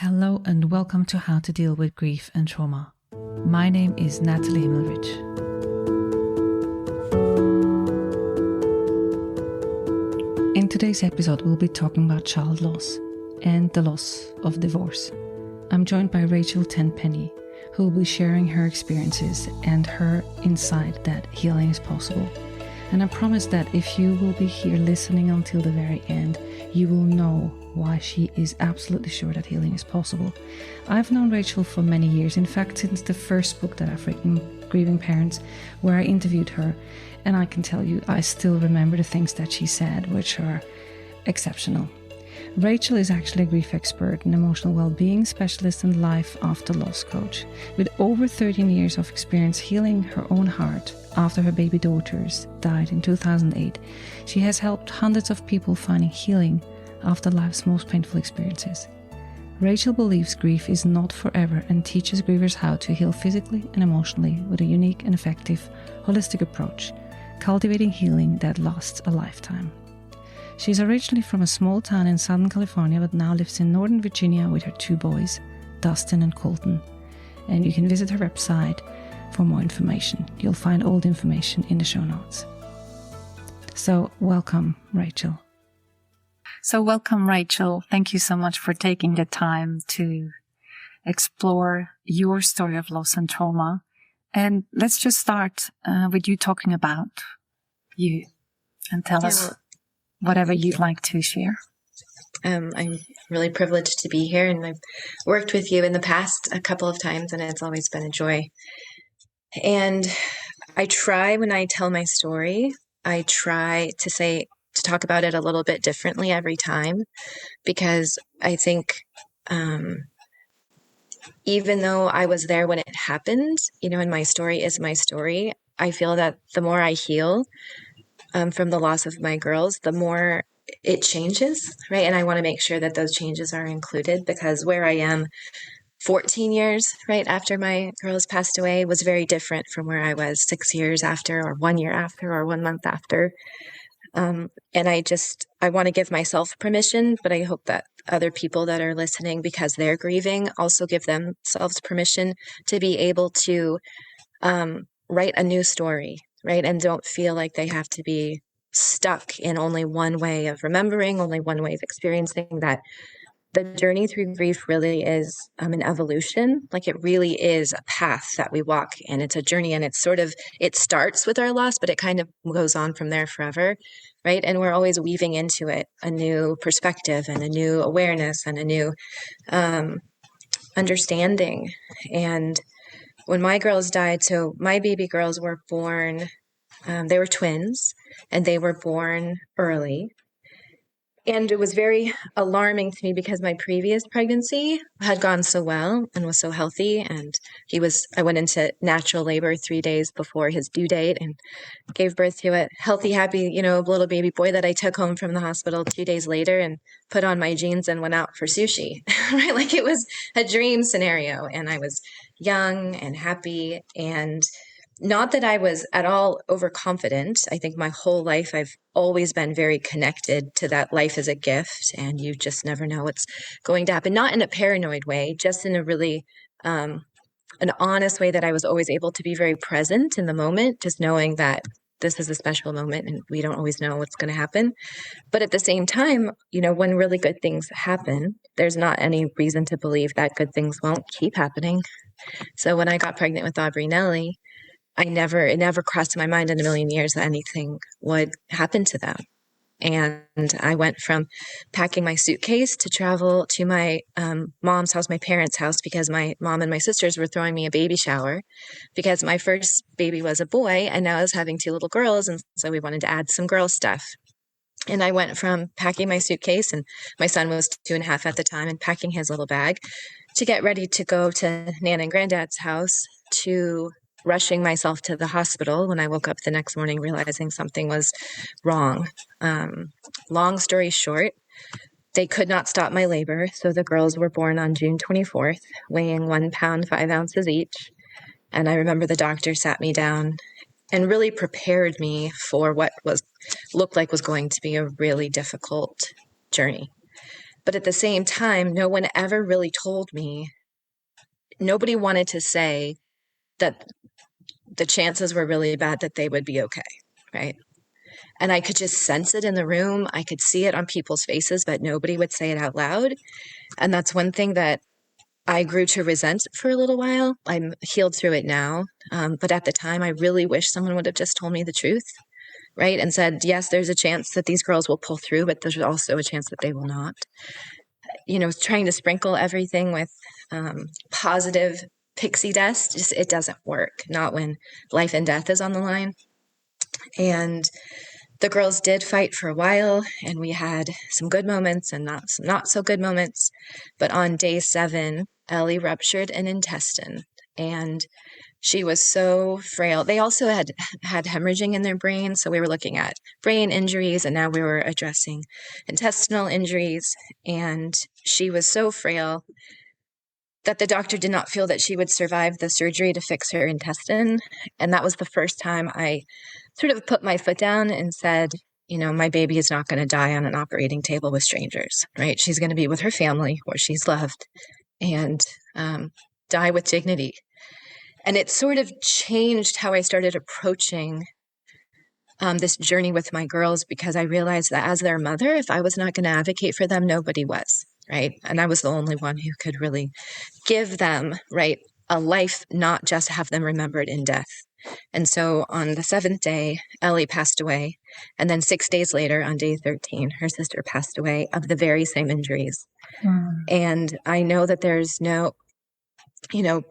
Hello and welcome to How to Deal with Grief and Trauma. My name is Natalie Himmelrich. In today's episode, we'll be talking about child loss and the loss of divorce. I'm joined by Rachel Tenpenny, who will be sharing her experiences and her insight that healing is possible. And I promise that if you will be here listening until the very end, you will know why she is absolutely sure that healing is possible. I've known Rachel for many years, in fact since the first book that I've written, Grieving Parents, where I interviewed her, and I can tell you I still remember the things that she said, which are exceptional. Rachel is actually a grief expert, an emotional well-being specialist and life after loss coach. With over 13 years of experience healing her own heart after her baby daughters died in 2008, she has helped hundreds of people finding healing after life's most painful experiences. Rachel believes grief is not forever and teaches grievers how to heal physically and emotionally with a unique and effective holistic approach, cultivating healing that lasts a lifetime. She's originally from a small town in Southern California, but now lives in Northern Virginia with her two boys, Dustin and Colton. And you can visit her website for more information. You'll find all the information in the show notes. So welcome, Rachel. Welcome, Rachel. Thank you so much for taking the time to explore your story of loss and trauma. And let's just start with you talking about you and tell us whatever you'd like to share. I'm really privileged to be here, and I've worked with you in the past a couple of times, and it's always been a joy. And I try, when I tell my story, I try to talk about it a little bit differently every time, because I think even though I was there when it happened, and my story is my story, I feel that the more I heal from the loss of my girls, the more it changes, right? And I want to make sure that those changes are included, because where I am 14 years, right, after my girls passed away was very different from where I was 6 years after, or 1 year after, or 1 month after. And I want to give myself permission, but I hope that other people that are listening, because they're grieving, also give themselves permission to be able to write a new story, right? And don't feel like they have to be stuck in only one way of remembering, only one way of experiencing that. The journey through grief really is an evolution. Like, it really is a path that we walk, and it's a journey, and it starts with our loss, but it kind of goes on from there forever, right? And we're always weaving into it a new perspective and a new awareness and a new understanding. And when my girls died, so my baby girls were born, they were twins, and they were born early. And it was very alarming to me, because my previous pregnancy had gone so well and was so healthy. And I went into natural labor 3 days before his due date and gave birth to a healthy, happy, little baby boy that I took home from the hospital 2 days later and put on my jeans and went out for sushi, right? Like, it was a dream scenario. And I was young and happy, and not that I was at all overconfident. I think my whole life I've always been very connected to that life is a gift, and you just never know what's going to happen. Not in a paranoid way, just in a really an honest way, that I was always able to be very present in the moment, just knowing that this is a special moment and we don't always know what's going to happen. But at the same time, when really good things happen, there's not any reason to believe that good things won't keep happening. So when I got pregnant with Aubrey and Ellie, it never crossed my mind in a million years that anything would happen to them. And I went from packing my suitcase to travel to my mom's house, my parents' house, because my mom and my sisters were throwing me a baby shower, because my first baby was a boy and now I was having 2 little girls. And so we wanted to add some girl stuff. And I went from packing my suitcase, and my son was 2.5 at the time, and packing his little bag to get ready to go to Nana and Granddad's house, to rushing myself to the hospital when I woke up the next morning realizing something was wrong. Long story short, they could not stop my labor. So the girls were born on June 24th, weighing 1 pound, 5 ounces each. And I remember the doctor sat me down and really prepared me for what looked like was going to be a really difficult journey. But at the same time, no one ever really told me, nobody wanted to say that the chances were really bad that they would be okay, right? And I could just sense it in the room. I could see it on people's faces, but nobody would say it out loud. And that's one thing that I grew to resent for a little while. I'm healed through it now. But at the time, I really wish someone would have just told me the truth, right? And said, yes, there's a chance that these girls will pull through, but there's also a chance that they will not. Trying to sprinkle everything with positive pixie dust, just it doesn't work, not when life and death is on the line. And the girls did fight for a while, and we had some good moments and not so good moments. But on day 7, Ellie ruptured an intestine, and she was so frail. They also had hemorrhaging in their brain, so we were looking at brain injuries, and now we were addressing intestinal injuries. And she was so frail that the doctor did not feel that she would survive the surgery to fix her intestine. And that was the first time I sort of put my foot down and said, my baby is not going to die on an operating table with strangers, right? She's going to be with her family where she's loved and die with dignity. And it sort of changed how I started approaching this journey with my girls, because I realized that as their mother, if I was not going to advocate for them, nobody was, right? And I was the only one who could really give them, right, a life, not just have them remembered in death. And so on the 7th day, Ellie passed away. And then 6 days later, on day 13, her sister passed away of the very same injuries. And I know that there's no,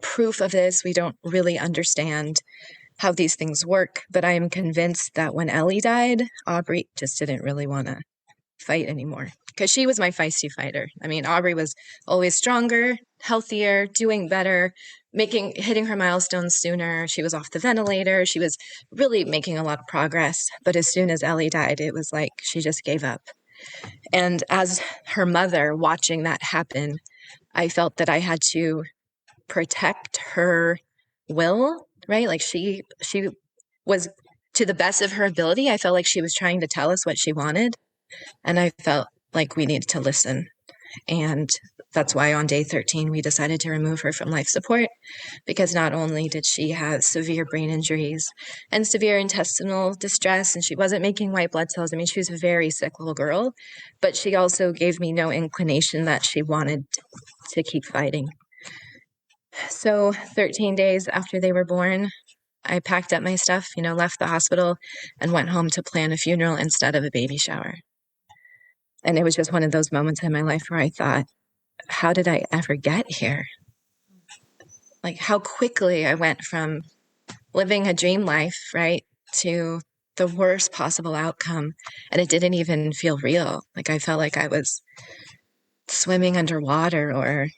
proof of this. We don't really understand how these things work, but I am convinced that when Ellie died, Aubrey just didn't really want to fight anymore, because she was my feisty fighter. I mean, Aubrey was always stronger, healthier, doing better, hitting her milestones sooner. She was off the ventilator. She was really making a lot of progress. But as soon as Ellie died, it was like she just gave up. And as her mother, watching that happen, I felt that I had to protect her will, right? Like she was, to the best of her ability, I felt like she was trying to tell us what she wanted. And I felt like we needed to listen. And that's why on day 13, we decided to remove her from life support, because not only did she have severe brain injuries and severe intestinal distress, and she wasn't making white blood cells. I mean, she was a very sick little girl, but she also gave me no inclination that she wanted to keep fighting. So 13 days after they were born, I packed up my stuff, left the hospital and went home to plan a funeral instead of a baby shower. And it was just one of those moments in my life where I thought, how did I ever get here? Like how quickly I went from living a dream life, right, to the worst possible outcome. And it didn't even feel real. Like I felt like I was swimming underwater, or,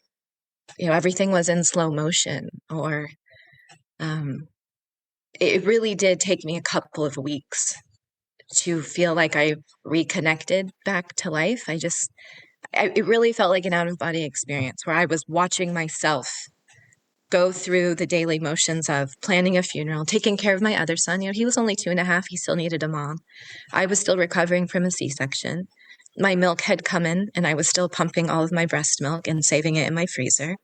everything was in slow motion, or it really did take me a couple of weeks to feel like I reconnected back to life. It really felt like an out-of-body experience where I was watching myself go through the daily motions of planning a funeral, taking care of my other son. He was only 2.5. He still needed a mom. I was still recovering from a C-section. My milk had come in, and I was still pumping all of my breast milk and saving it in my freezer.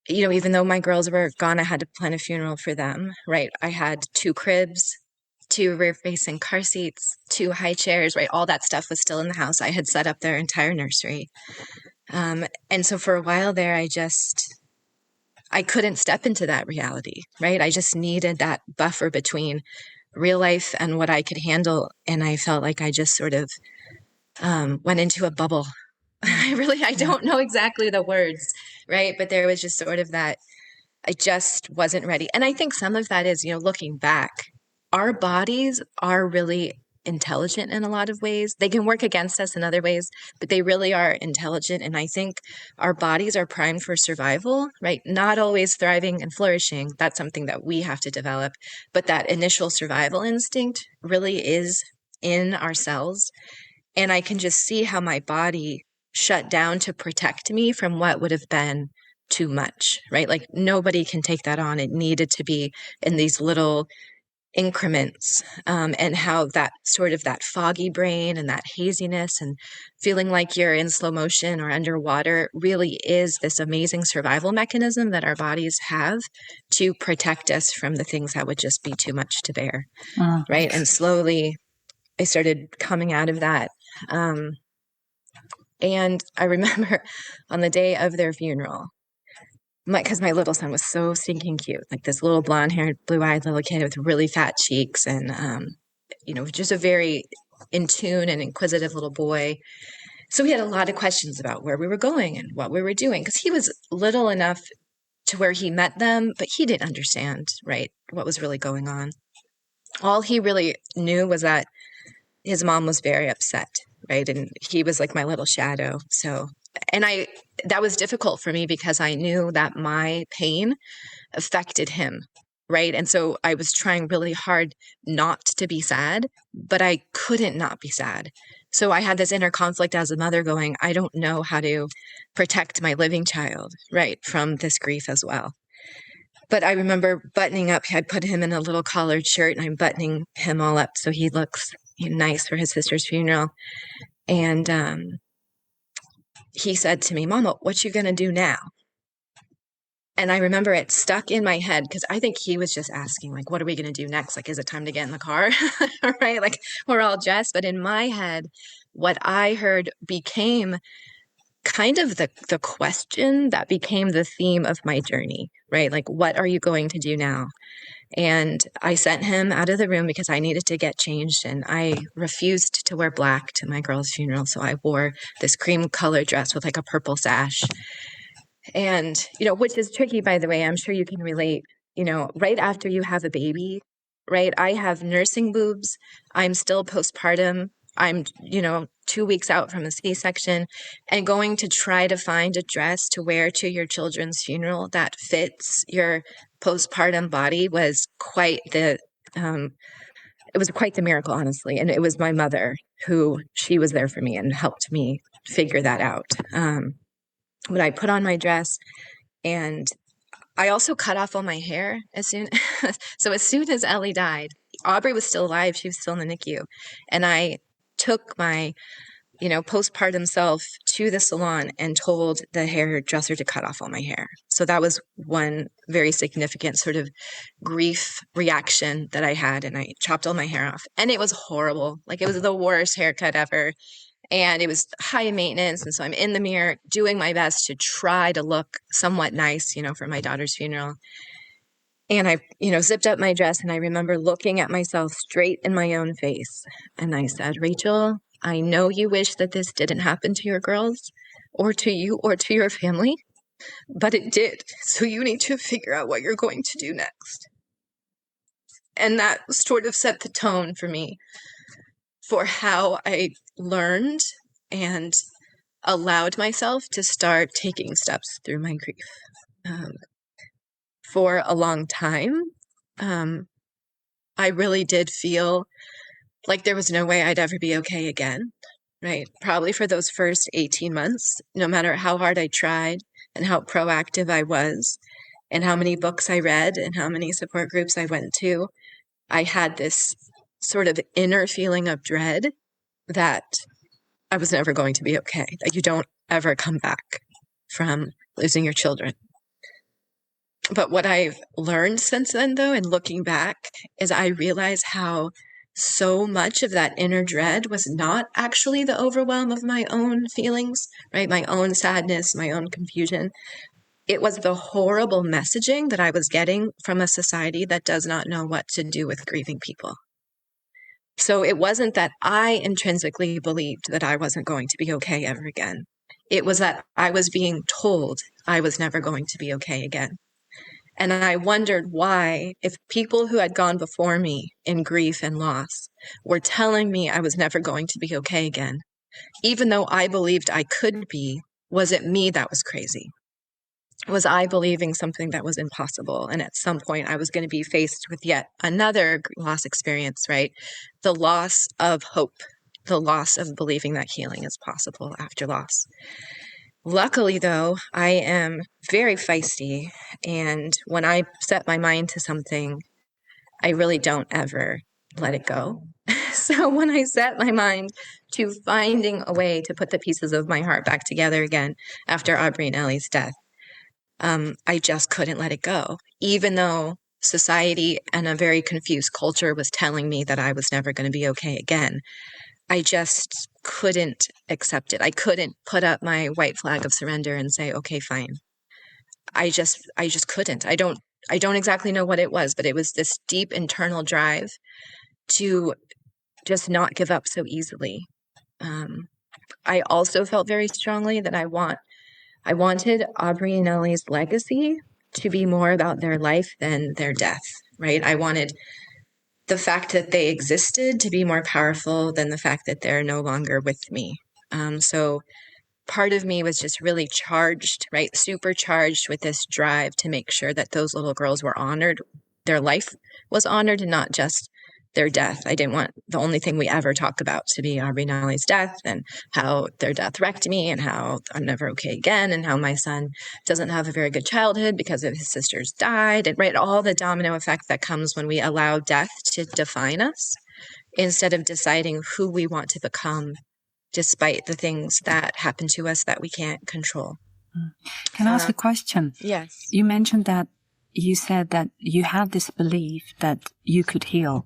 Even though my girls were gone, I had to plan a funeral for them, right? I had 2 cribs, 2 rear-facing car seats, 2 high chairs, right? All that stuff was still in the house. I had set up their entire nursery. And so for a while there, I couldn't step into that reality, right? I just needed that buffer between real life and what I could handle. And I felt like I just sort of went into a bubble. I don't know exactly the words, right? But there was just sort of that, I just wasn't ready. And I think some of that is, looking back, our bodies are really intelligent in a lot of ways. They can work against us in other ways, but they really are intelligent. And I think our bodies are primed for survival, right? Not always thriving and flourishing. That's something that we have to develop. But that initial survival instinct really is in our cells. And I can just see how my body shut down to protect me from what would have been too much, right? Like nobody can take that on. It needed to be in these little increments, and how that sort of that foggy brain and that haziness and feeling like you're in slow motion or underwater really is this amazing survival mechanism that our bodies have to protect us from the things that would just be too much to bear. Right. And slowly I started coming out of that. And I remember on the day of their funeral, because my little son was so stinking cute, like this little blonde-haired, blue-eyed little kid with really fat cheeks, and just a very in tune and inquisitive little boy. So we had a lot of questions about where we were going and what we were doing, because he was little enough to where he met them, but he didn't understand, right, what was really going on. All he really knew was that his mom was very upset, right, and he was like my little shadow. So, and that was difficult for me because I knew that my pain affected him, right? And so I was trying really hard not to be sad, but I couldn't not be sad. So I had this inner conflict as a mother going, I don't know how to protect my living child, right, from this grief as well. But I remember buttoning up, I'd put him in a little collared shirt and I'm buttoning him all up so he looks nice for his sister's funeral. And he said to me, Mama, what you going to do now? And I remember it stuck in my head because I think he was just asking, like, what are we going to do next? Like, is it time to get in the car? Right? Like, we're all dressed. But in my head, what I heard became kind of the question that became the theme of my journey, right? Like, what are you going to do now? And I sent him out of the room because I needed to get changed. And I refused to wear black to my girl's funeral. So I wore this cream colored dress with like a purple sash. And, which is tricky, by the way, I'm sure you can relate, right after you have a baby, right? I have nursing boobs. I'm still postpartum. I'm, 2 weeks out from a C-section, and going to try to find a dress to wear to your children's funeral that fits your postpartum body was quite it was quite the miracle, honestly. And it was my mother she was there for me and helped me figure that out. When I put on my dress, and I also cut off all my hair as soon as Ellie died, Aubrey was still alive. She was still in the NICU. And I took my, postpartum self to the salon and told the hairdresser to cut off all my hair. So that was one very significant sort of grief reaction that I had. And I chopped all my hair off. And it was horrible. Like, it was the worst haircut ever. And it was high maintenance. And so I'm in the mirror doing my best to try to look somewhat nice, for my daughter's funeral. And I, zipped up my dress, and I remember looking at myself straight in my own face. And I said, Rachel, I know you wish that this didn't happen to your girls or to you or to your family, but it did. So you need to figure out what you're going to do next. And that sort of set the tone for me for how I learned and allowed myself to start taking steps through my grief. For a long time, I really did feel like there was no way I'd ever be okay again, right? Probably for those first 18 months, no matter how hard I tried and how proactive I was and how many books I read and how many support groups I went to, I had this sort of inner feeling of dread that I was never going to be okay, that you don't ever come back from losing your children. But what I've learned since then, though, and looking back, is I realize how so much of that inner dread was not actually the overwhelm of my own feelings, right? My own sadness, my own confusion. It was the horrible messaging that I was getting from a society that does not know what to do with grieving people. So it wasn't that I intrinsically believed that I wasn't going to be okay ever again. It was that I was being told I was never going to be okay again. And I wondered why, if people who had gone before me in grief and loss were telling me I was never going to be okay again, even though I believed I could be, was it me that was crazy? Was I believing something that was impossible? And at some point I was going to be faced with yet another loss experience, right? The loss of hope, the loss of believing that healing is possible after loss. Luckily, though, I am very feisty, and when I set my mind to something, I really don't ever let it go. So when I set my mind to finding a way to put the pieces of my heart back together again after Aubrey and Ellie's death, I just couldn't let it go, even though society and a very confused culture was telling me that I was never going to be okay again. I just couldn't accept it. I couldn't put up my white flag of surrender and say, okay, fine. I just couldn't. I don't exactly know what it was, but it was this deep internal drive to just not give up so easily. I also felt very strongly that I wanted Aubrey and Ellie's legacy to be more about their life than their death, right? I wanted the fact that they existed to be more powerful than the fact that they're no longer with me. So part of me was just really charged, right? Supercharged with this drive to make sure that those little girls were honored. Their life was honored and not just their death. I didn't want the only thing we ever talk about to be Aubrey and Ellie's death and how their death wrecked me and how I'm never okay again and how my son doesn't have a very good childhood because of his sisters died, and right, all the domino effect that comes when we allow death to define us instead of deciding who we want to become despite the things that happen to us that we can't control. Can I ask a question? Yes. You mentioned that you said that you had this belief that you could heal.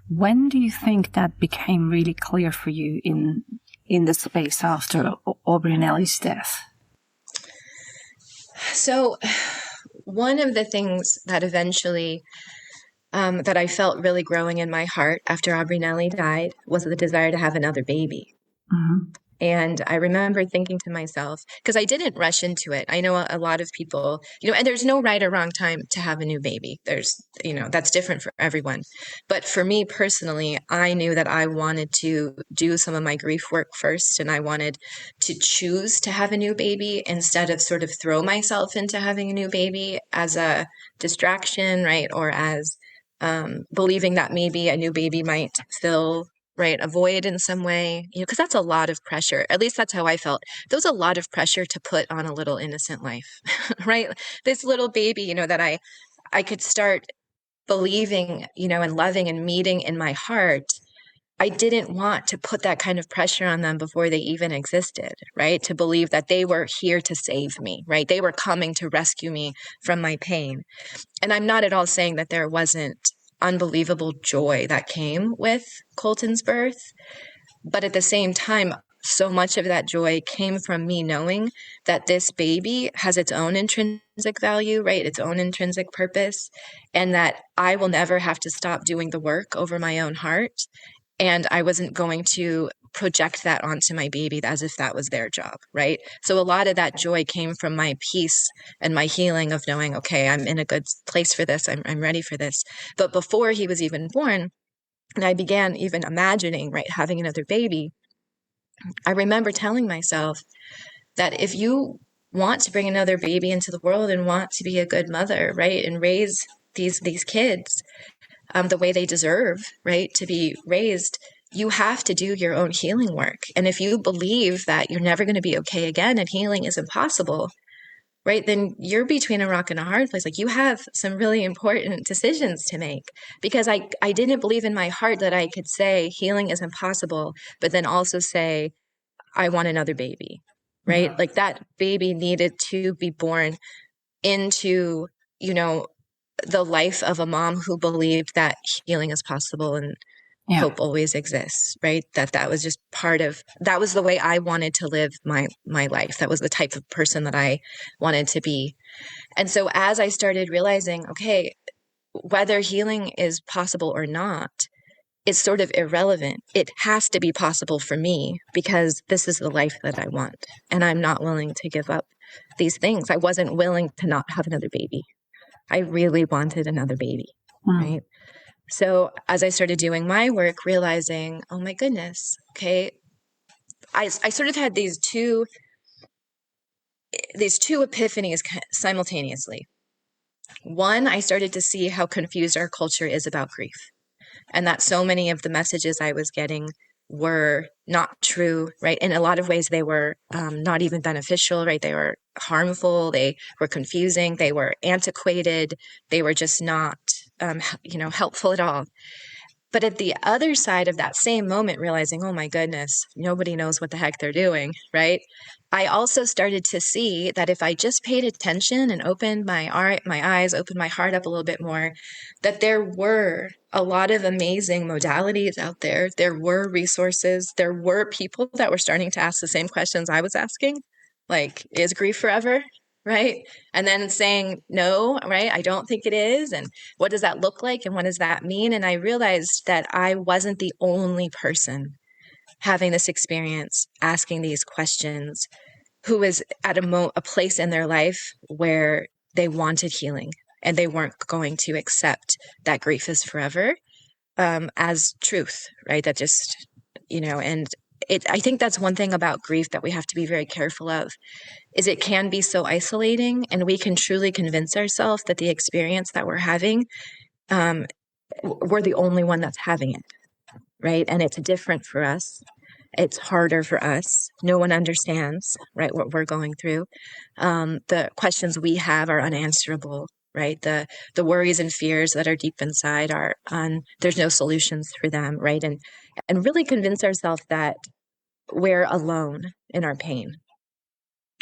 When do you think that became really clear for you in the space after Aubrey and Ellie's death? So one of the things that eventually that I felt really growing in my heart after Aubrey and Ellie died was the desire to have another baby. Mm-hmm. And I remember thinking to myself, because I didn't rush into it. I know a lot of people, and there's no right or wrong time to have a new baby. There's, that's different for everyone. But for me personally, I knew that I wanted to do some of my grief work first. And I wanted to choose to have a new baby instead of sort of throw myself into having a new baby as a distraction, right? Or as believing that maybe a new baby might fill a void in some way, because that's a lot of pressure. At least that's how I felt. There was a lot of pressure to put on a little innocent life, right? This little baby, that I could start believing, and loving and meeting in my heart. I didn't want to put that kind of pressure on them before they even existed, right? To believe that they were here to save me, right? They were coming to rescue me from my pain. And I'm not at all saying that there wasn't unbelievable joy that came with Colton's birth. But at the same time, so much of that joy came from me knowing that this baby has its own intrinsic value, right? Its own intrinsic purpose, and that I will never have to stop doing the work over my own heart. And I wasn't going to project that onto my baby as if that was their job, right? So a lot of that joy came from my peace and my healing of knowing, okay, I'm in a good place for this. I'm ready for this. But before he was even born, and I began even imagining, right, having another baby, I remember telling myself that if you want to bring another baby into the world and want to be a good mother, right, and raise these kids the way they deserve, right, to be raised, you have to do your own healing work. And if you believe that you're never going to be okay again and healing is impossible, right, then you're between a rock and a hard place. Like, you have some really important decisions to make, because I didn't believe in my heart that I could say healing is impossible, but then also say, I want another baby, right? Yeah. Like, that baby needed to be born into, the life of a mom who believed that healing is possible and hope always exists, right? That was just that was the way I wanted to live my life. That was the type of person that I wanted to be. And so as I started realizing, okay, whether healing is possible or not, it's sort of irrelevant. It has to be possible for me because this is the life that I want. And I'm not willing to give up these things. I wasn't willing to not have another baby. I really wanted another baby, right? So as I started doing my work, realizing, oh my goodness, okay, I sort of had these two epiphanies simultaneously. One, I started to see how confused our culture is about grief, and that so many of the messages I was getting were not true, right? In a lot of ways, they were not even beneficial, right? They were harmful. They were confusing. They were antiquated. They were just not helpful at all. But at the other side of that same moment, realizing, oh my goodness, nobody knows what the heck they're doing, right? I also started to see that if I just paid attention and opened my eyes, opened my heart up a little bit more, that there were a lot of amazing modalities out there. There were resources. There were people that were starting to ask the same questions I was asking, like, is grief forever? Right? And then saying, no, right? I don't think it is. And what does that look like? And what does that mean? And I realized that I wasn't the only person having this experience, asking these questions, who was at a place in their life where they wanted healing and they weren't going to accept that grief is forever as truth, right? That just, and I think that's one thing about grief that we have to be very careful of, is it can be so isolating, and we can truly convince ourselves that the experience that we're having, we're the only one that's having it, right? And it's different for us. It's harder for us. No one understands, right, what we're going through. The questions we have are unanswerable, right? The worries and fears that are deep inside there's no solutions for them, right? And really convince ourselves that we're alone in our pain.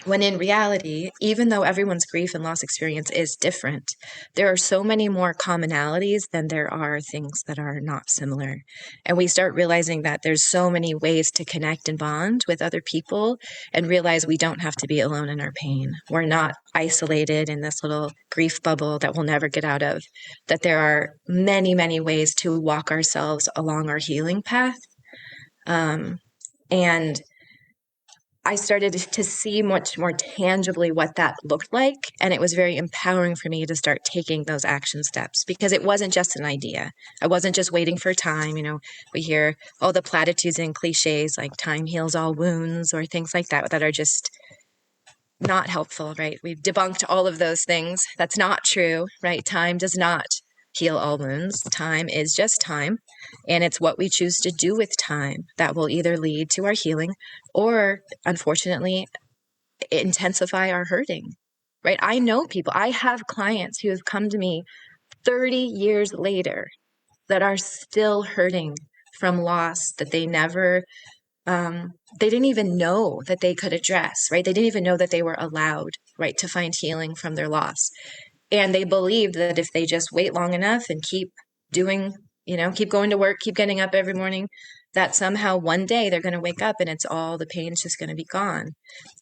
When in reality, even though everyone's grief and loss experience is different, there are so many more commonalities than there are things that are not similar. And we start realizing that there's so many ways to connect and bond with other people, and realize we don't have to be alone in our pain. We're not isolated in this little grief bubble that we'll never get out of, that there are many, many ways to walk ourselves along our healing path. And I started to see much more tangibly what that looked like. And it was very empowering for me to start taking those action steps, because it wasn't just an idea. I wasn't just waiting for time. We hear all the platitudes and cliches like time heals all wounds or things like that are just not helpful, right? We've debunked all of those things. That's not true, right? Time does not heal all wounds. Time is just time. And it's what we choose to do with time that will either lead to our healing or, unfortunately, intensify our hurting, right? I know people, I have clients who have come to me 30 years later that are still hurting from loss that they never, they didn't even know that they could address, right? They didn't even know that they were allowed, right, to find healing from their loss. And they believed that if they just wait long enough and keep doing, keep going to work, keep getting up every morning, that somehow one day they're going to wake up and the pain's just going to be gone.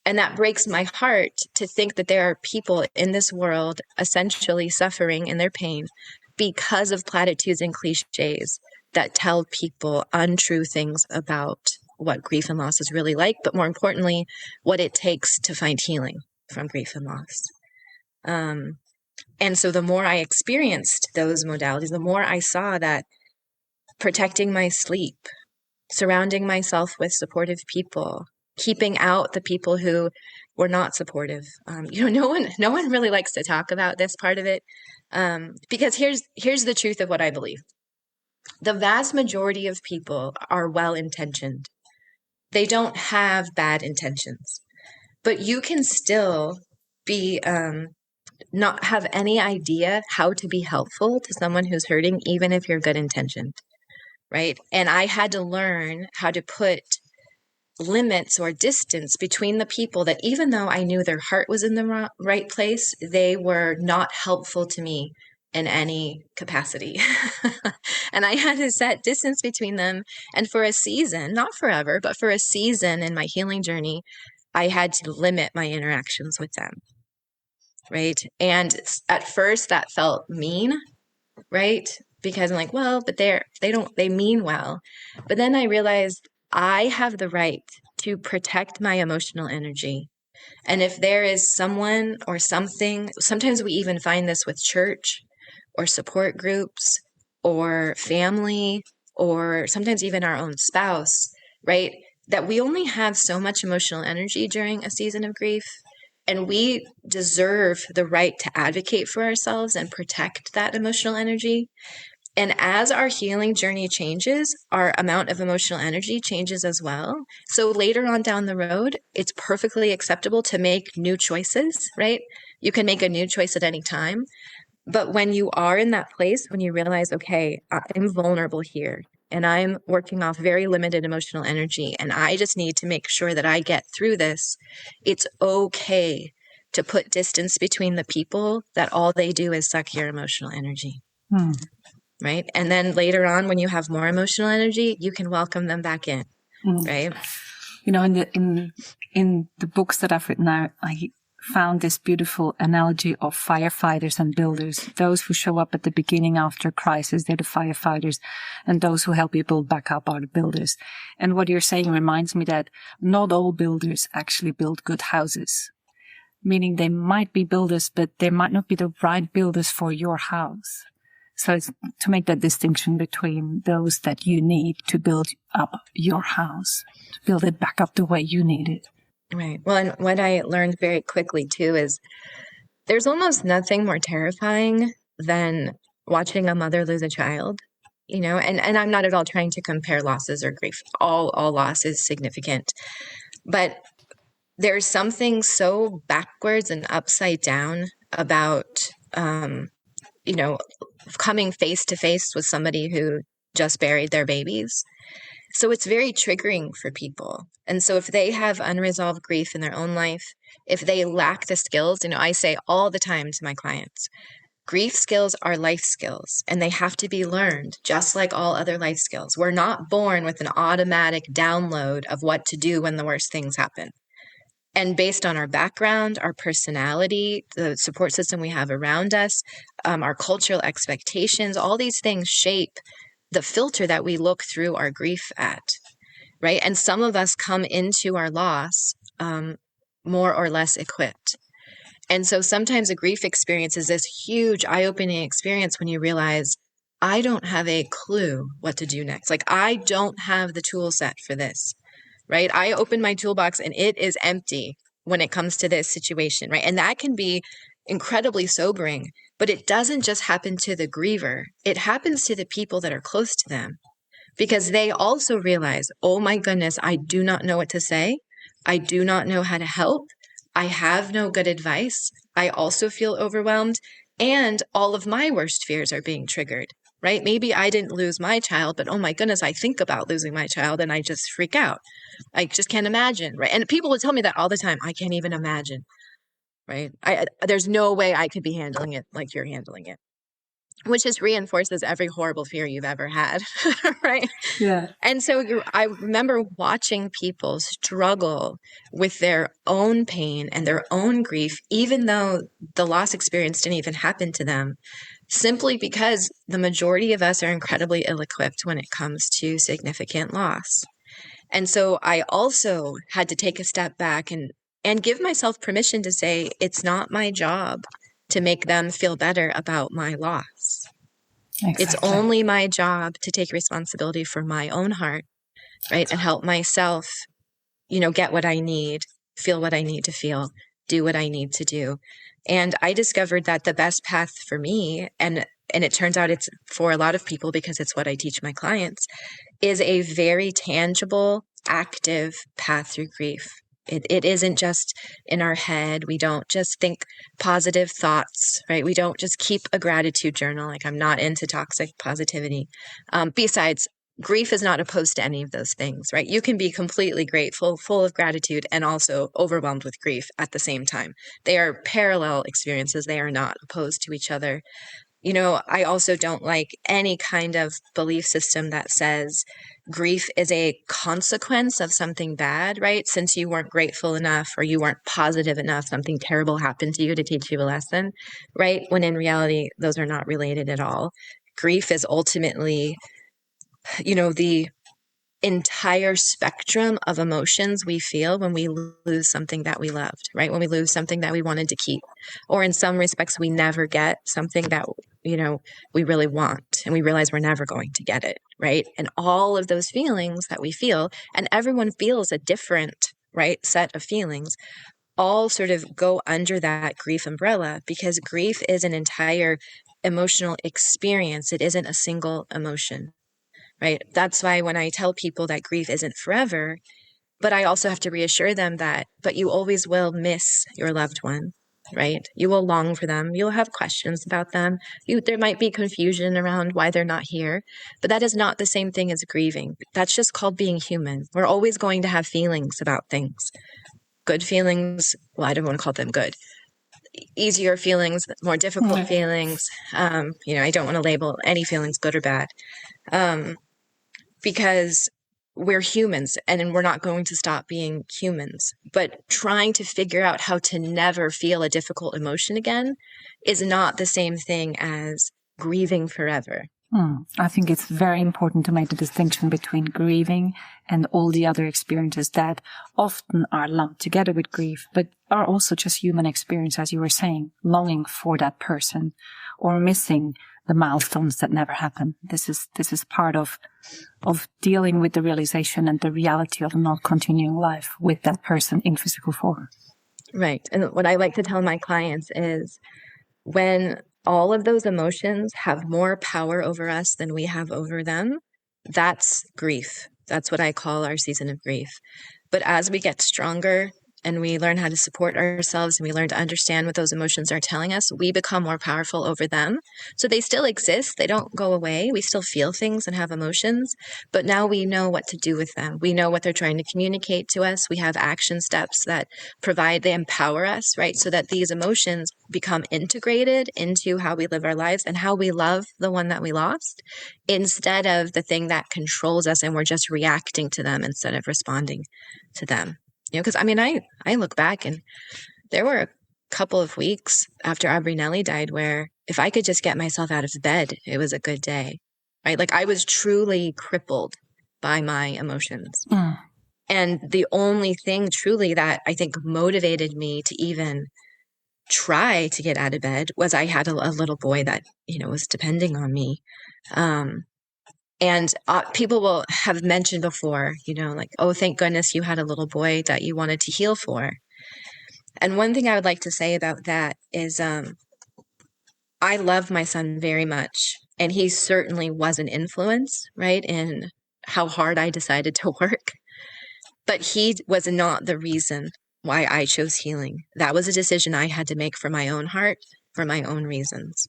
And that breaks my heart to think that there are people in this world essentially suffering in their pain because of platitudes and cliches that tell people untrue things about what grief and loss is really like, but more importantly, what it takes to find healing from grief and loss. And so the more I experienced those modalities, the more I saw that protecting my sleep, surrounding myself with supportive people, keeping out the people who were not supportive. No one really likes to talk about this part of it, because here's the truth of what I believe. The vast majority of people are well-intentioned. They don't have bad intentions, but you can still be not have any idea how to be helpful to someone who's hurting, even if you're good intentioned, right? And I had to learn how to put limits or distance between the people that, even though I knew their heart was in the right place, they were not helpful to me in any capacity. And I had to set distance between them. And for a season, not forever, but for a season in my healing journey, I had to limit my interactions with them. Right. And at first that felt mean, right? Because I'm like, well, but they mean well. But then I realized I have the right to protect my emotional energy. And if there is someone or something, sometimes we even find this with church or support groups or family, or sometimes even our own spouse, right? That we only have so much emotional energy during a season of grief. And we deserve the right to advocate for ourselves and protect that emotional energy. And as our healing journey changes, our amount of emotional energy changes as well. So later on down the road, it's perfectly acceptable to make new choices, right? You can make a new choice at any time. But when you are in that place, when you realize, okay, I'm vulnerable here and I'm working off very limited emotional energy, and I just need to make sure that I get through this, it's okay to put distance between the people that all they do is suck your emotional energy. Right? And then later on, when you have more emotional energy, you can welcome them back in. Right? You know, in the books that I've written out, I found this beautiful analogy of firefighters and builders. Those who show up at the beginning after a crisis, they're the firefighters, and those who help you build back up are the builders. And what you're saying reminds me that not all builders actually build good houses, meaning they might be builders, but they might not be the right builders for your house. So it's to make that distinction between those that you need to build up your house, to build it back up the way you need it. Right. Well, and what I learned very quickly too is there's almost nothing more terrifying than watching a mother lose a child, you know, and I'm not at all trying to compare losses or grief. All loss is significant, but there's something so backwards and upside down about, you know, coming face to face with somebody who just buried their babies. So it's very triggering for people. And so if they have unresolved grief in their own life, if they lack the skills, you know, I say all the time to my clients, grief skills are life skills and they have to be learned just like all other life skills. We're not born with an automatic download of what to do when the worst things happen. And based on our background, our personality, the support system we have around us, our cultural expectations, all these things shape the filter that we look through our grief at, right? And some of us come into our loss more or less equipped. And so sometimes a grief experience is this huge eye-opening experience when you realize, I don't have a clue what to do next. Like, I don't have the tool set for this, right? I open my toolbox and it is empty when it comes to this situation, right? And that can be incredibly sobering, but it doesn't just happen to the griever. It happens to the people that are close to them because they also realize, oh my goodness, I do not know what to say. I do not know how to help. I have no good advice. I also feel overwhelmed, and all of my worst fears are being triggered, right? Maybe I didn't lose my child, but oh my goodness, I think about losing my child and I just freak out. I just can't imagine, right? And people would tell me that all the time. I can't even imagine. Right? There's no way I could be handling it like you're handling it, which just reinforces every horrible fear you've ever had, right? Yeah. And so I remember watching people struggle with their own pain and their own grief, even though the loss experience didn't even happen to them, simply because the majority of us are incredibly ill-equipped when it comes to significant loss. And so I also had to take a step back and give myself permission to say, it's not my job to make them feel better about my loss. Exactly. It's only my job to take responsibility for my own heart, right? And help myself, you know, get what I need, feel what I need to feel, do what I need to do. And I discovered that the best path for me, and it turns out it's for a lot of people because it's what I teach my clients, is a very tangible, active path through grief. It isn't just in our head. We don't just think positive thoughts, right? We don't just keep a gratitude journal. Like, I'm not into toxic positivity. Besides, grief is not opposed to any of those things, right? You can be completely grateful, full of gratitude, and also overwhelmed with grief at the same time. They are parallel experiences. They are not opposed to each other. You know, I also don't like any kind of belief system that says grief is a consequence of something bad, right? Since you weren't grateful enough or you weren't positive enough, something terrible happened to you to teach you a lesson, right? When in reality, those are not related at all. Grief is ultimately, you know, the entire spectrum of emotions we feel when we lose something that we loved, right? When we lose something that we wanted to keep, or in some respects, we never get something that, you know, we really want, and we realize we're never going to get it, right? And all of those feelings that we feel, and everyone feels a different, right, set of feelings, all sort of go under that grief umbrella, because grief is an entire emotional experience. It isn't a single emotion. Right. That's why when I tell people that grief isn't forever, but I also have to reassure them that, but you always will miss your loved one. right? You will long for them. You'll have questions about them. There might be confusion around why they're not here, but that is not the same thing as grieving. That's just called being human. We're always going to have feelings about things. Good feelings, well, I don't want to call them good. Easier feelings, more difficult feelings. I don't want to label any feelings good or bad, because we're humans and we're not going to stop being humans. But trying to figure out how to never feel a difficult emotion again is not the same thing as grieving forever. I think it's very important to make the distinction between grieving and all the other experiences that often are lumped together with grief, but are also just human experience, as you were saying, longing for that person or missing the milestones that never happen. This is part of dealing with the realization and the reality of not continuing life with that person in physical form. Right. And what I like to tell my clients is when all of those emotions have more power over us than we have over them, that's grief. That's what I call our season of grief. But as we get stronger and we learn how to support ourselves and we learn to understand what those emotions are telling us, we become more powerful over them. So they still exist. They don't go away. We still feel things and have emotions, but now we know what to do with them. We know what they're trying to communicate to us. We have action steps that they empower us, right? So that these emotions become integrated into how we live our lives and how we love the one that we lost, instead of the thing that controls us and we're just reacting to them instead of responding to them. Because I look back and there were a couple of weeks after Aubrey and Ellie died where if I could just get myself out of bed, it was a good day, right? Like I was truly crippled by my emotions. And the only thing truly that I think motivated me to even try to get out of bed was I had a little boy that, was depending on me. And people will have mentioned before, like, oh, thank goodness you had a little boy that you wanted to heal for. And one thing I would like to say about that is I love my son very much. And he certainly was an influence, right, in how hard I decided to work. But he was not the reason why I chose healing. That was a decision I had to make for my own heart, for my own reasons.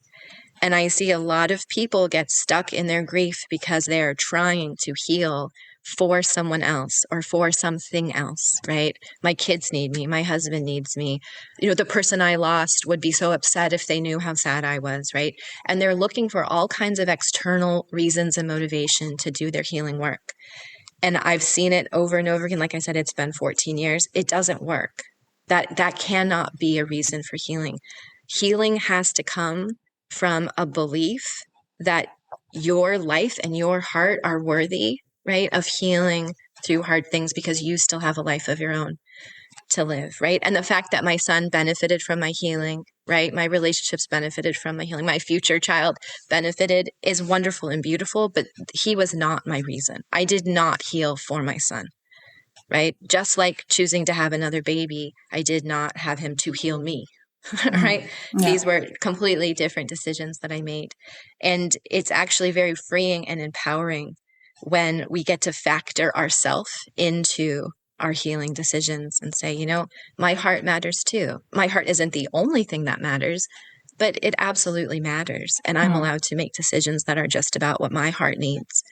And I see a lot of people get stuck in their grief because they are trying to heal for someone else or for something else, right? My kids need me. My husband needs me. The person I lost would be so upset if they knew how sad I was, right? And they're looking for all kinds of external reasons and motivation to do their healing work. And I've seen it over and over again. Like I said, it's been 14 years. It doesn't work. That cannot be a reason for healing. Healing has to come from a belief that your life and your heart are worthy, right, of healing through hard things because you still have a life of your own to live, right? And the fact that my son benefited from my healing, right? My relationships benefited from my healing. My future child benefited is wonderful and beautiful, but he was not my reason. I did not heal for my son, right? Just like choosing to have another baby, I did not have him to heal me. Right? Yeah. These were completely different decisions that I made. And it's actually very freeing and empowering when we get to factor ourselves into our healing decisions and say, my heart matters too. My heart isn't the only thing that matters, but it absolutely matters. And I'm allowed to make decisions that are just about what my heart needs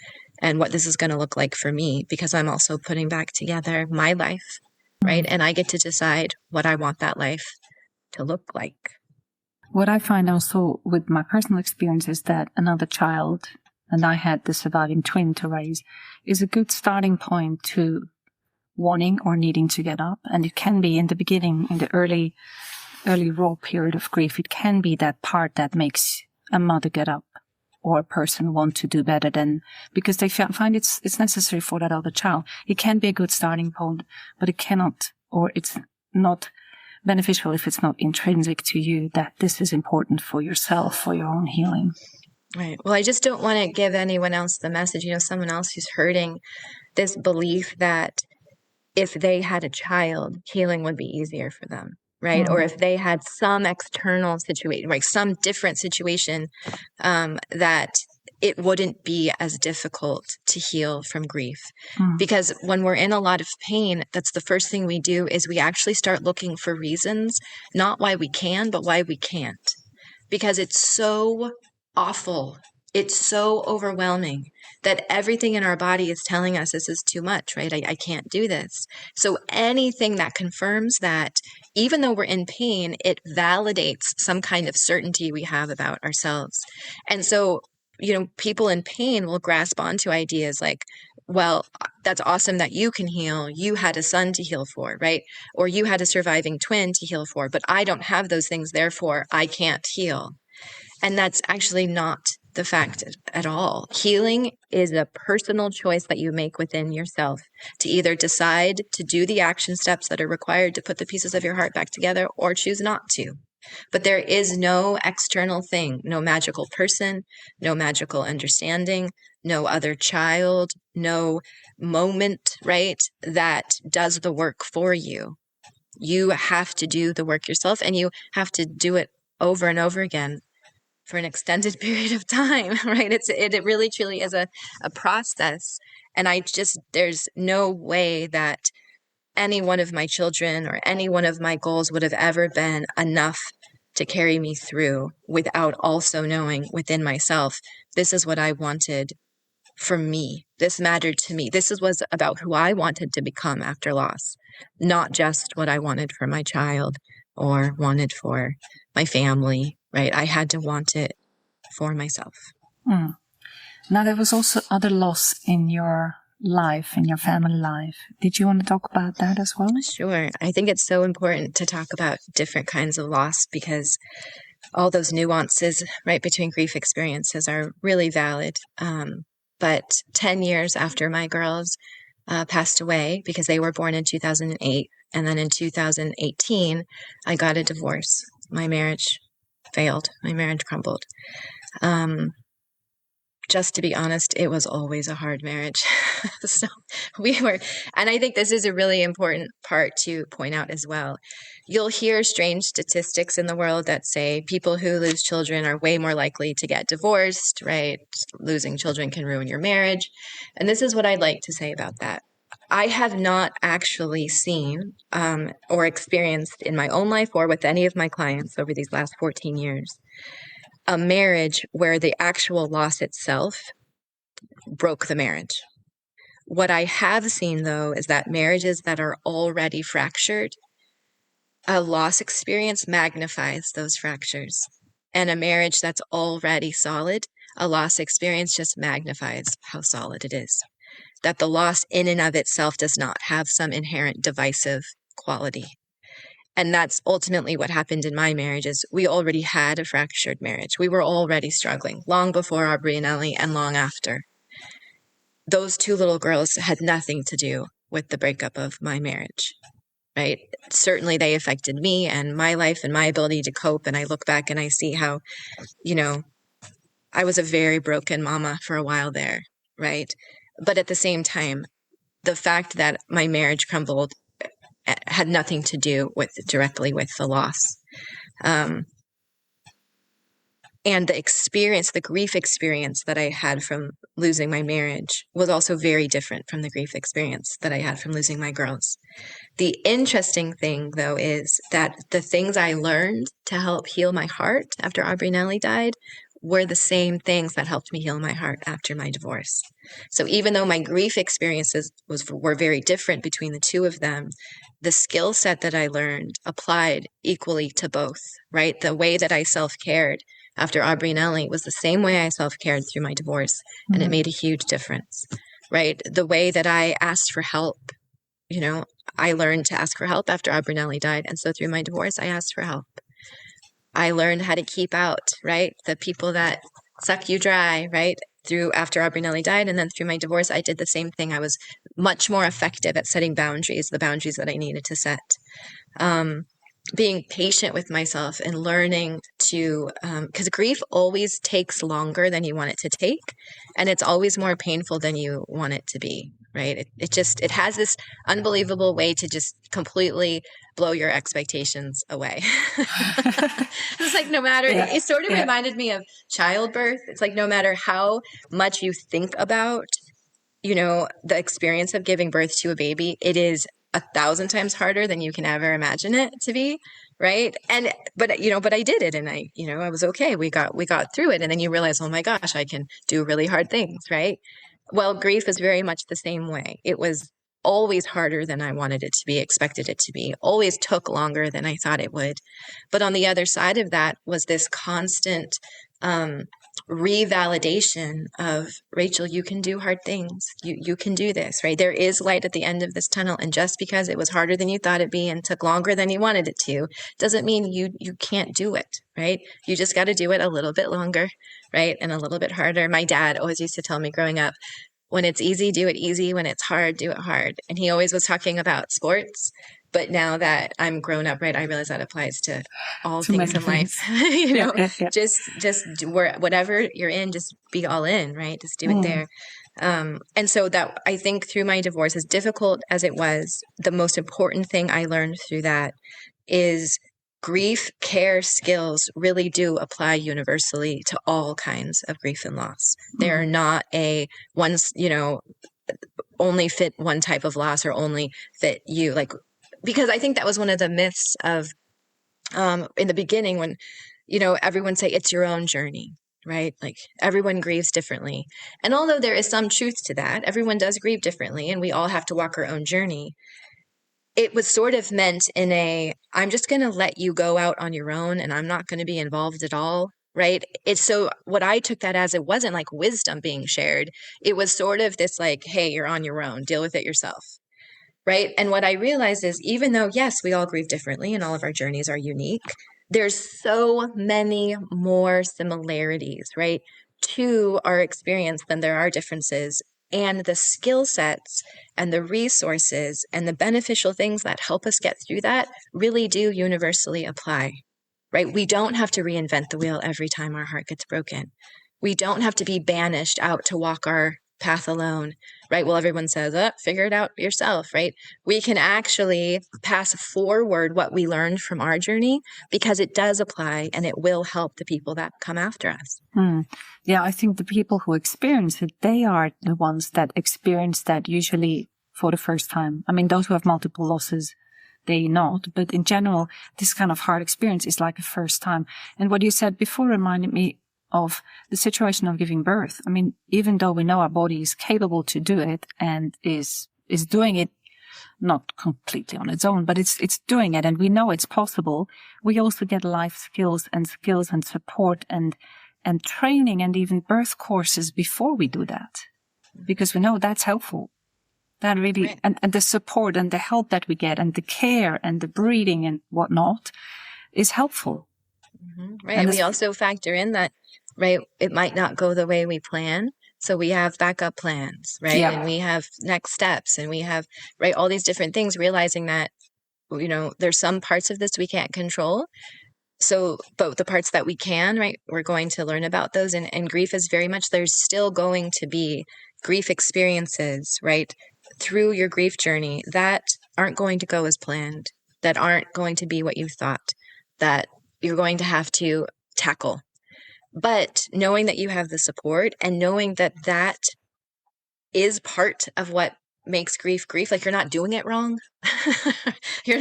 and what this is going to look like for me, because I'm also putting back together my life, right? And I get to decide what I want that life to look like. What I find also with my personal experience is that another child, and I had the surviving twin to raise, is a good starting point to wanting or needing to get up. And it can be in the beginning, in the early raw period of grief, it can be that part that makes a mother get up or a person want to do better than, because they find it's necessary for that other child. It can be a good starting point, but it cannot, or it's not beneficial if it's not intrinsic to you that this is important for yourself, for your own healing. Right. Well, I just don't want to give anyone else the message, someone else who's hurting, this belief that if they had a child, healing would be easier for them, right? Or if they had some external situation, like some different situation that it wouldn't be as difficult to heal from grief. Mm. Because when we're in a lot of pain, that's the first thing we do is we actually start looking for reasons, not why we can, but why we can't. Because it's so awful. It's so overwhelming that everything in our body is telling us this is too much, right? I can't do this. So anything that confirms that, even though we're in pain, it validates some kind of certainty we have about ourselves. And so, people in pain will grasp onto ideas like, well, that's awesome that you can heal. You had a son to heal for, right? Or you had a surviving twin to heal for, but I don't have those things. Therefore, I can't heal. And that's actually not the fact at all. Healing is a personal choice that you make within yourself to either decide to do the action steps that are required to put the pieces of your heart back together or choose not to. But there is no external thing, no magical person, no magical understanding, no other child, no moment, right, that does the work for you. You have to do the work yourself, and you have to do it over and over again for an extended period of time, right? It really truly is a process. And there's no way that any one of my children or any one of my goals would have ever been enough to carry me through without also knowing within myself, this is what I wanted for me. This mattered to me. This was about who I wanted to become after loss, not just what I wanted for my child or wanted for my family, right? I had to want it for myself. Mm. Now, there was also other loss in your life, in your family life. Did you want to talk about that as well? Sure. I think it's so important to talk about different kinds of loss because all those nuances, right, between grief experiences are really valid. But 10 years after my girls passed away, because they were born in 2008, and then in 2018, I got a divorce. My marriage failed. My marriage crumbled. Just to be honest, it was always a hard marriage. So and I think this is a really important part to point out as well. You'll hear strange statistics in the world that say people who lose children are way more likely to get divorced, right? Losing children can ruin your marriage. And this is what I'd like to say about that. I have not actually seen or experienced in my own life or with any of my clients over these last 14 years a marriage where the actual loss itself broke the marriage. What I have seen, though, is that marriages that are already fractured, a loss experience magnifies those fractures. And a marriage that's already solid, a loss experience just magnifies how solid it is. That the loss in and of itself does not have some inherent divisive quality. And that's ultimately what happened in my marriage is we already had a fractured marriage. We were already struggling long before Aubrey and Ellie and long after. Those two little girls had nothing to do with the breakup of my marriage, right? Certainly they affected me and my life and my ability to cope. And I look back and I see how, I was a very broken mama for a while there, right? But at the same time, the fact that my marriage crumbled had nothing to do directly with the loss. And the grief experience that I had from losing my marriage was also very different from the grief experience that I had from losing my girls. The interesting thing, though, is that the things I learned to help heal my heart after Aubrey and Ellie died were the same things that helped me heal my heart after my divorce. So even though my grief experiences were very different between the two of them, the skill set that I learned applied equally to both, right? The way that I self-cared after Aubrey and Ellie was the same way I self-cared through my divorce, and it made a huge difference, right? The way that I asked for help, I learned to ask for help after Aubrey and Ellie died, and so through my divorce, I asked for help. I learned how to keep out, right? The people that suck you dry, right? After Aubrey and Ellie died, and then through my divorce, I did the same thing. I was much more effective at setting boundaries, the boundaries that I needed to set. Being patient with myself and learning to, because grief always takes longer than you want it to take, and it's always more painful than you want it to be, right? It has this unbelievable way to just completely blow your expectations away. It's like, no matter, it sort of reminded me of childbirth. It's like, no matter how much you think about, the experience of giving birth to a baby, it is 1,000 times harder than you can ever imagine it to be. Right. But I did it, and I was okay. We got through it. And then you realize, oh my gosh, I can do really hard things. Right. Well, grief is very much the same way. It was always harder than I wanted it to be, expected it to be, always took longer than I thought it would. But on the other side of that was this constant revalidation of, Rachel, you can do hard things. You can do this, right? There is light at the end of this tunnel. And just because it was harder than you thought it'd be and took longer than you wanted it to, doesn't mean you can't do it, right? You just got to do it a little bit longer, right? And a little bit harder. My dad always used to tell me growing up, when it's easy, do it easy. When it's hard, do it hard. And he always was talking about sports. But now that I'm grown up, right, I realize that applies to all things in life. Just whatever you're in, just be all in, right? Just do it there. And so that, I think, through my divorce, as difficult as it was, the most important thing I learned through that is grief care skills really do apply universally to all kinds of grief and loss. They are not only fit one type of loss or only fit you, because I think that was one of the myths of in the beginning when, everyone say it's your own journey, right? Like everyone grieves differently. And although there is some truth to that, everyone does grieve differently and we all have to walk our own journey. It was sort of meant in I'm just going to let you go out on your own and I'm not going to be involved at all, right? It's so what I took that as, it wasn't like wisdom being shared. It was sort of this like, hey, you're on your own, deal with it yourself. Right. And what I realized is, even though, yes, we all grieve differently and all of our journeys are unique, there's so many more similarities, right, to our experience than there are differences. And the skill sets and the resources and the beneficial things that help us get through that really do universally apply, right? We don't have to reinvent the wheel every time our heart gets broken. We don't have to be banished out to walk our path alone, right? Well, everyone says, figure it out yourself, right? We can actually pass forward what we learned from our journey because it does apply and it will help the people that come after us. Yeah, I think the people who experience it, they are the ones that experience that usually for the first time. I mean, those who have multiple losses, they not. But in general, this kind of hard experience is like a first time. And what you said before reminded me of the situation of giving birth. I mean, even though we know our body is capable to do it and is doing it not completely on its own, but it's doing it and we know it's possible, we also get life skills and support and training and even birth courses before we do that. Because we know that's helpful. That really, right. and the support and the help that we get and the care and the breathing and whatnot is helpful. Mm-hmm. Right. And we also factor in that, right, it might not go the way we plan. So we have backup plans, right? Yeah. And we have next steps and we have, right, all these different things, realizing that, there's some parts of this we can't control. So, but the parts that we can, right, we're going to learn about those. And grief is very much, there's still going to be grief experiences, right, through your grief journey that aren't going to go as planned, that aren't going to be what you thought, that you're going to have to tackle. But knowing that you have the support and knowing that that is part of what makes grief, like you're not doing it wrong. You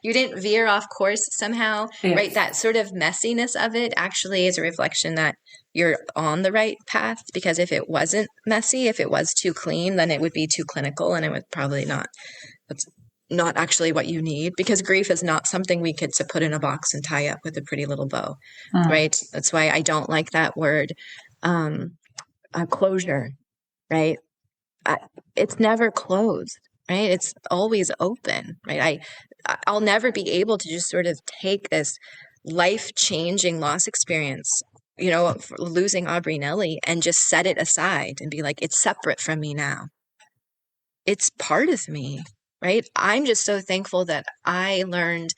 didn't veer off course somehow, yes. Right? That sort of messiness of it actually is a reflection that you're on the right path, because if it wasn't messy, if it was too clean, then it would be too clinical and it would probably that's not actually what you need, because grief is not something we could put in a box and tie up with a pretty little bow, right? That's why I don't like that word, closure, right? It's never closed, right? It's always open, right? I'll never be able to just sort of take this life-changing loss experience, for losing Aubrey and Ellie, and just set it aside and be like, it's separate from me now. It's part of me. Right? I'm just so thankful that I learned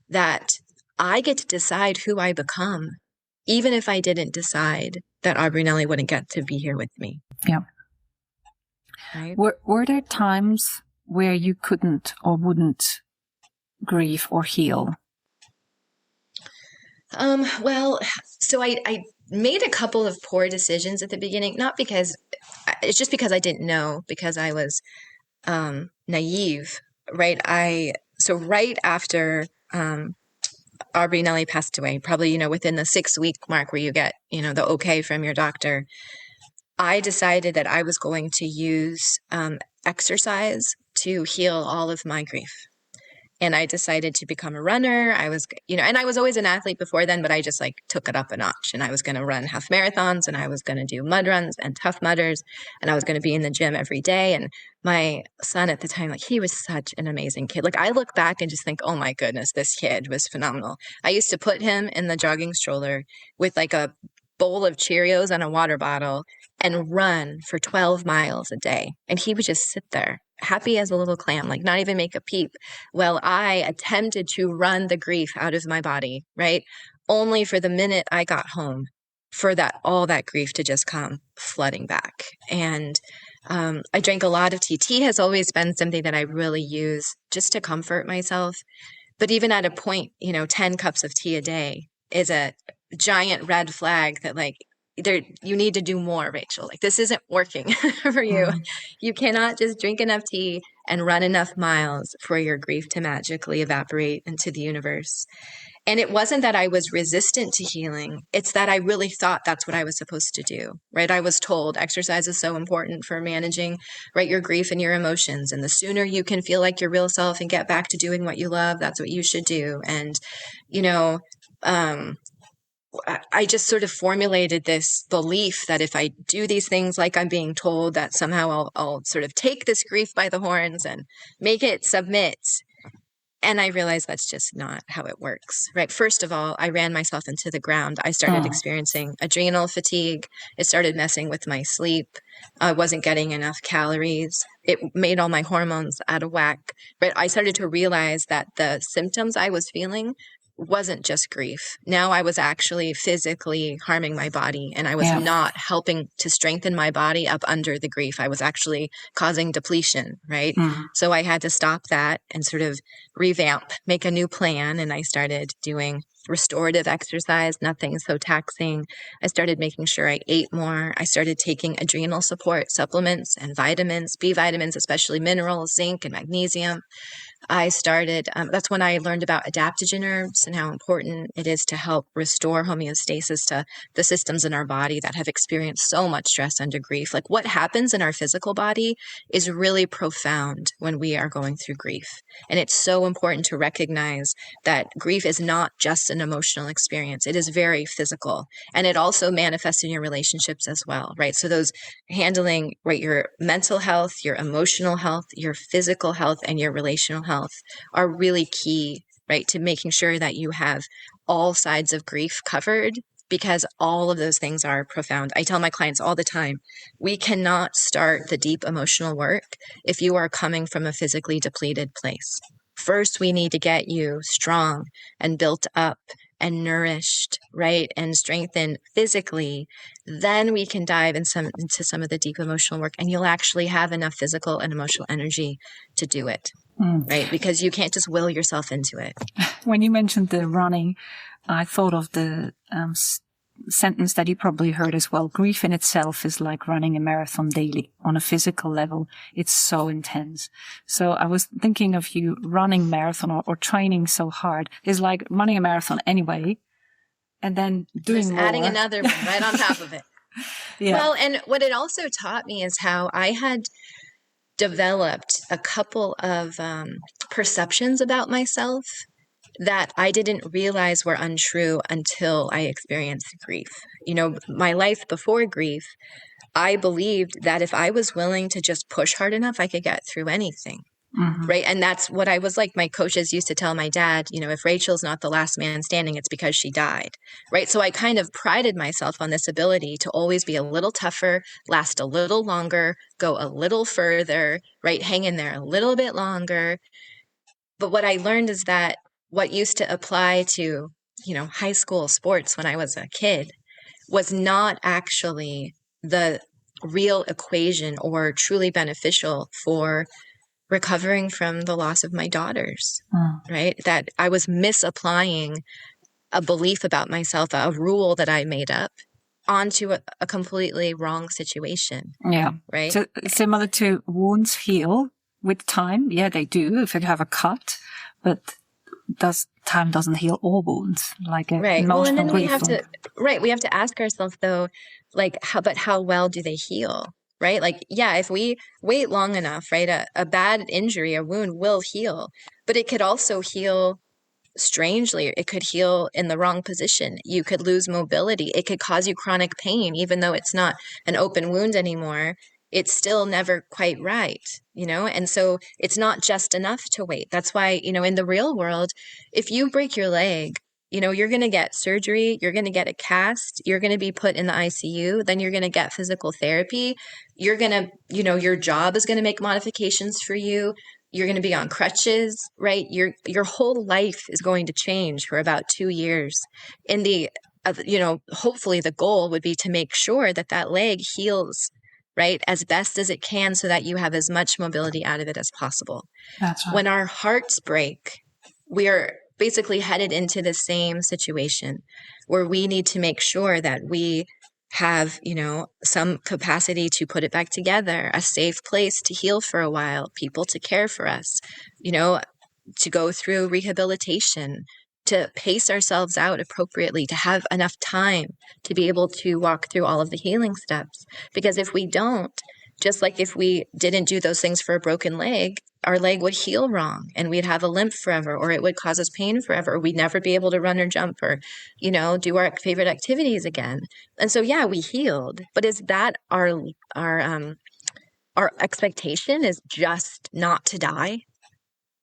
that I get to decide who I become, even if I didn't decide that Aubrey and Ellie wouldn't get to be here with me. Yeah. right? Were there times where you couldn't or wouldn't grieve or heal? Well, so I made a couple of poor decisions at the beginning, not because it's just because I didn't know, because I was naive, right? So right after Aubrey and Ellie passed away, probably, within the 6-week mark where you get, the okay from your doctor, I decided that I was going to use exercise to heal all of my grief. And I decided to become a runner. I was, and I was always an athlete before then, but I just took it up a notch, and I was going to run half marathons, and I was going to do mud runs and tough mudders, and I was going to be in the gym every day. And my son at the time, he was such an amazing kid. I look back and just think, oh my goodness, this kid was phenomenal. I used to put him in the jogging stroller with a bowl of Cheerios and a water bottle and run for 12 miles a day. And he would just sit there, happy as a little clam, not even make a peep, while I attempted to run the grief out of my body, right? Only for the minute I got home for all that grief to just come flooding back. And I drank a lot of tea. Tea has always been something that I really use just to comfort myself. But even at a point, 10 cups of tea a day is a giant red flag that you need to do more, Rachel. This isn't working for you. You cannot just drink enough tea and run enough miles for your grief to magically evaporate into the universe. And it wasn't that I was resistant to healing. It's that I really thought that's what I was supposed to do, right? I was told exercise is so important for managing, right, your grief and your emotions. And the sooner you can feel like your real self and get back to doing what you love, that's what you should do. And, I just sort of formulated this belief that if I do these things like I'm being told, that somehow I'll sort of take this grief by the horns and make it submit. And I realized that's just not how it works, right? First of all, I ran myself into the ground. I started experiencing adrenal fatigue. It started messing with my sleep. I wasn't getting enough calories. It made all my hormones out of whack. But I started to realize that the symptoms I was feeling wasn't just grief. Now I was actually physically harming my body, and I was not helping to strengthen my body up under the grief. I was actually causing depletion, right? So I had to stop that and sort of revamp, make a new plan. And I started doing restorative exercise, nothing so taxing. I started making sure I ate more. I started taking adrenal support supplements and vitamins, B vitamins, especially minerals, zinc and magnesium. I started, that's when I learned about adaptogen herbs and how important it is to help restore homeostasis to the systems in our body that have experienced so much stress under grief. What happens in our physical body is really profound when we are going through grief. And it's so important to recognize that grief is not just an emotional experience. It is very physical. And it also manifests in your relationships as well, right? So those handling, right, your mental health, your emotional health, your physical health, and your relational health are really key, right, to making sure that you have all sides of grief covered, because all of those things are profound. I tell my clients all the time, we cannot start the deep emotional work if you are coming from a physically depleted place. First, we need to get you strong and built up and nourished, right, and strengthened physically. Then we can dive into some of the deep emotional work, and you'll actually have enough physical and emotional energy to do it, right? Because you can't just will yourself into it. When you mentioned the running, I thought of the sentence that you probably heard as well. Grief in itself is like running a marathon daily. On a physical level, it's so intense. So I was thinking of you running marathon or training so hard is like running a marathon anyway, and then doing just adding another one right on top of it. Yeah. Well, and what it also taught me is how I had developed a couple of perceptions about myself that I didn't realize were untrue until I experienced grief. My life before grief, I believed that if I was willing to just push hard enough, I could get through anything. Right. And that's what I was like. My coaches used to tell my dad, if Rachel's not the last man standing, it's because she died. Right. So I kind of prided myself on this ability to always be a little tougher, last a little longer, go a little further, right. Hang in there a little bit longer. But what I learned is that what used to apply to, high school sports when I was a kid was not actually the real equation or truly beneficial for recovering from the loss of my daughters, right? That I was misapplying a belief about myself, a rule that I made up, onto a completely wrong situation. Yeah. Right. So similar to wounds heal with time. Yeah, they do if you have a cut, but time doesn't heal all wounds, like a right. Well, and then we grief. have to ask ourselves though, like how well do they heal? Right. Like, yeah, if we wait long enough, right, a bad injury, a wound will heal, but it could also heal strangely. It could heal in the wrong position. You could lose mobility. It could cause you chronic pain, even though it's not an open wound anymore. It's still never quite right, And so it's not just enough to wait. That's why, in the real world, if you break your leg, you're going to get surgery, you're going to get a cast, you're going to be put in the ICU, then you're going to get physical therapy. You're going to, your job is going to make modifications for you. You're going to be on crutches, right? Your whole life is going to change for about 2 years. Hopefully the goal would be to make sure that leg heals, right, as best as it can so that you have as much mobility out of it as possible. That's right. When our hearts break, we are basically headed into the same situation where we need to make sure that we have, some capacity to put it back together, a safe place to heal for a while, people to care for us, to go through rehabilitation, to pace ourselves out appropriately, to have enough time to be able to walk through all of the healing steps. Because if we don't, just like if we didn't do those things for a broken leg, our leg would heal wrong and we'd have a limp forever, or it would cause us pain forever, or we'd never be able to run or jump or, do our favorite activities again. And so, yeah, we healed, but is that our expectation is just not to die,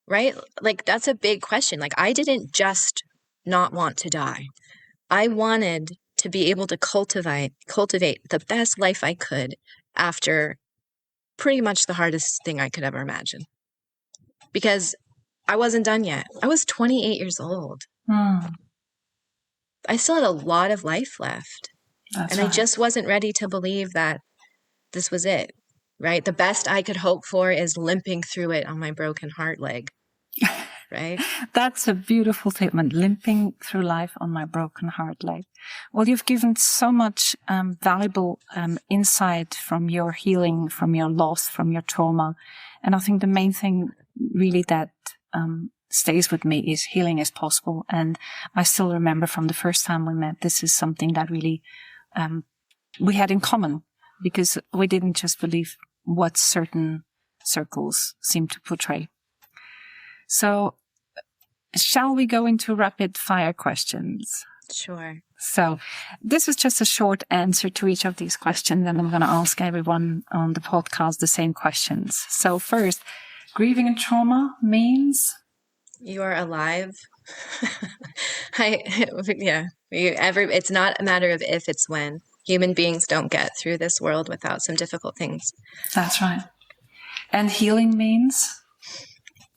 right? Like, that's a big question. Like, I didn't just not want to die. I wanted to be able to cultivate the best life I could after pretty much the hardest thing I could ever imagine. Because I wasn't done yet. I was 28 years old. I still had a lot of life left. That's and right. I just wasn't ready to believe that this was it, right? The best I could hope for is limping through it on my broken heart leg, right? That's a beautiful statement, limping through life on my broken heart leg. Well, you've given so much valuable insight from your healing, from your loss, from your trauma. And I think the main thing really that stays with me is healing is possible. And I still remember from the first time we met, this is something that really we had in common, because we didn't just believe what certain circles seem to portray. So shall we go into rapid fire questions? Sure. So this is just a short answer to each of these questions, and I'm going to ask everyone on the podcast the same questions. So first, grieving and trauma means? You are alive. It's not a matter of if, it's when. Human beings don't get through this world without some difficult things. That's right. And healing means?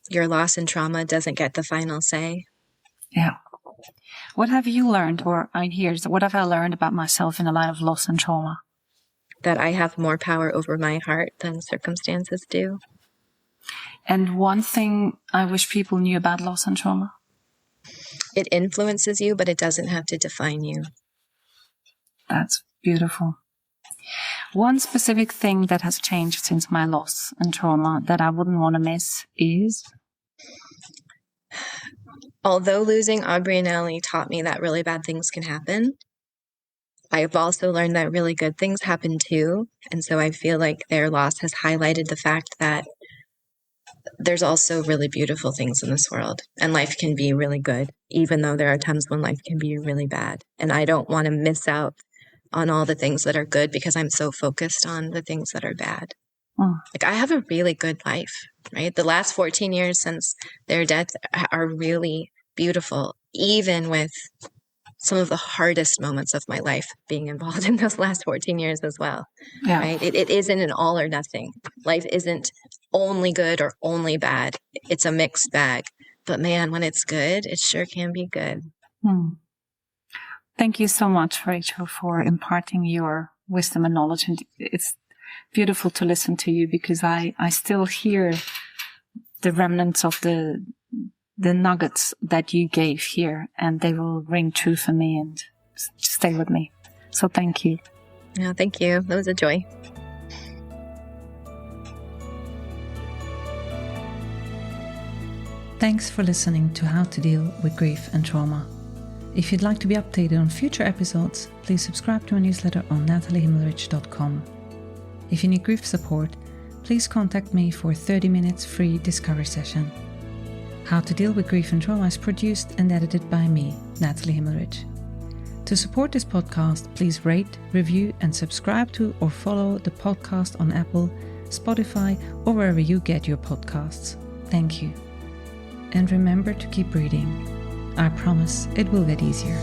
Your loss and trauma doesn't get the final say. Yeah. What have you learned, what have I learned about myself in the light of loss and trauma? That I have more power over my heart than circumstances do. And one thing I wish people knew about loss and trauma? It influences you, but it doesn't have to define you. That's beautiful. One specific thing that has changed since my loss and trauma that I wouldn't want to miss is? Although losing Aubrey and Ellie taught me that really bad things can happen, I've also learned that really good things happen too. And so I feel like their loss has highlighted the fact that there's also really beautiful things in this world, and life can be really good, even though there are times when life can be really bad. And I don't want to miss out on all the things that are good because I'm so focused on the things that are bad. Like, I have a really good life, right? The last 14 years since their death are really beautiful, even with some of the hardest moments of my life being involved in those last 14 years as well. Yeah. Right? It isn't an all or nothing. Life isn't only good or only bad. It's a mixed bag. But man, when it's good, it sure can be good. Thank you so much, Rachel, for imparting your wisdom and knowledge. And beautiful to listen to you, because I still hear the remnants of the nuggets that you gave here, and they will ring true for me and stay with me. So thank you. Yeah, thank you. It was a joy. Thanks for listening to How to Deal with Grief and Trauma. If you'd like to be updated on future episodes, please subscribe to my newsletter on nataliehimmelrich.com. If you need grief support, please contact me for a 30 minutes free discovery session. How to Deal with Grief and Trauma is produced and edited by me, Natalie Himmelrich. To support this podcast, please rate, review, and subscribe to or follow the podcast on Apple, Spotify, or wherever you get your podcasts. Thank you. And remember to keep breathing. I promise it will get easier.